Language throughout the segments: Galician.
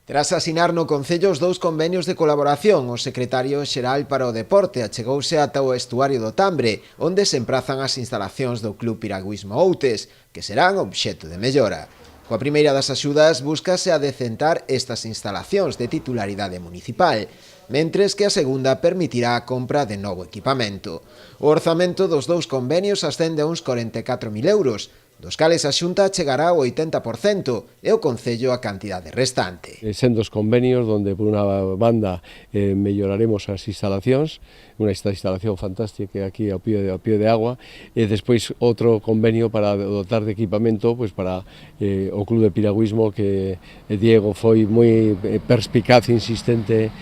Tras asinar no Concello os 2 convenios de colaboración, o secretario xeral para o deporte achegouse ata o estuario do Tambre, onde se emprazan as instalacións do Club Piragüismo Outes, que serán obxecto de mellora. Coa primeira das axudas búscase adecentar estas instalacións de titularidade municipal, mentres que a segunda permitirá a compra de novo equipamento. O orzamento dos 2 convenios ascende a uns 44.000 euros, dos cales a Xunta chegará ao 80% e o Concello a cantidade restante. Sendo os convenios donde, por unha banda, melloraremos as instalacións, unha instalación fantástica aquí ao pío de agua, e despois outro convenio para dotar de equipamento para o Club de Piragüismo, que Diego foi moi perspicaz, insistente,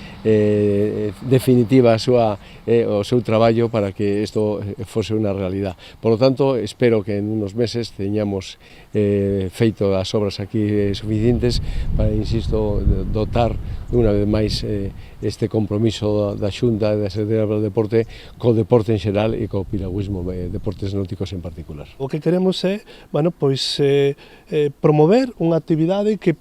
definitiva o seu traballo para que isto fose unha realidad. Por lo tanto, espero que en unos meses teñamos feito as obras aquí suficientes para, insisto, dotar unha vez máis este compromiso da Xunta e da Secretaría do Deporte co deporte en xeral e co piragüismo, deportes náuticos en particular. O que queremos é, promover unha actividade que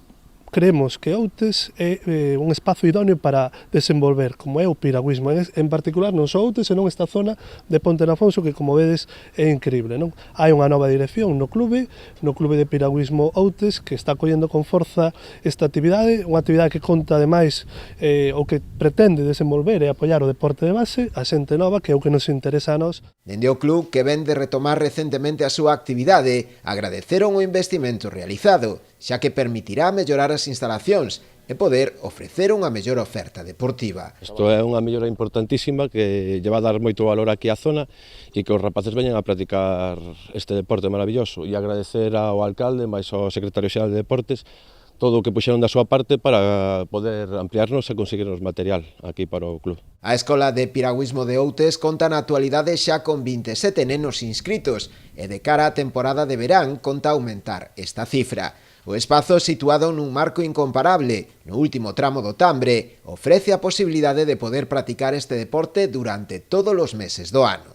creemos que Outes é un espazo idóneo para desenvolver, como é o piragüismo, en particular non só Outes, senón esta zona de Ponte de Afonso, que, como vedes, é increíble, non? Hai unha nova dirección no clube de piragüismo Outes, que está collendo con forza esta actividade, unha actividade que conta, ademais, o que pretende desenvolver e apoiar o deporte de base, a xente nova, que é o que nos interesa a nós. Dende o club, que ven de retomar recentemente a súa actividade, agradeceron o investimento realizado, xa que permitirá mellorar as instalacións e poder ofrecer unha mellor oferta deportiva. Isto é unha mellora importantísima que lle va a dar moito valor aquí á zona e que os rapaces veñan a practicar este deporte maravilloso, e agradecer ao alcalde, máis ao secretario xeral de Deportes, todo o que puxeron da súa parte para poder ampliarnos e conseguirnos material aquí para o club. A Escola de Piragüismo de Outes conta na actualidade xa con 27 nenos inscritos e de cara á temporada de verán conta aumentar esta cifra. O espazo, situado nun marco incomparable, no último tramo do Tambre, ofrece a posibilidade de poder practicar este deporte durante todos os meses do ano.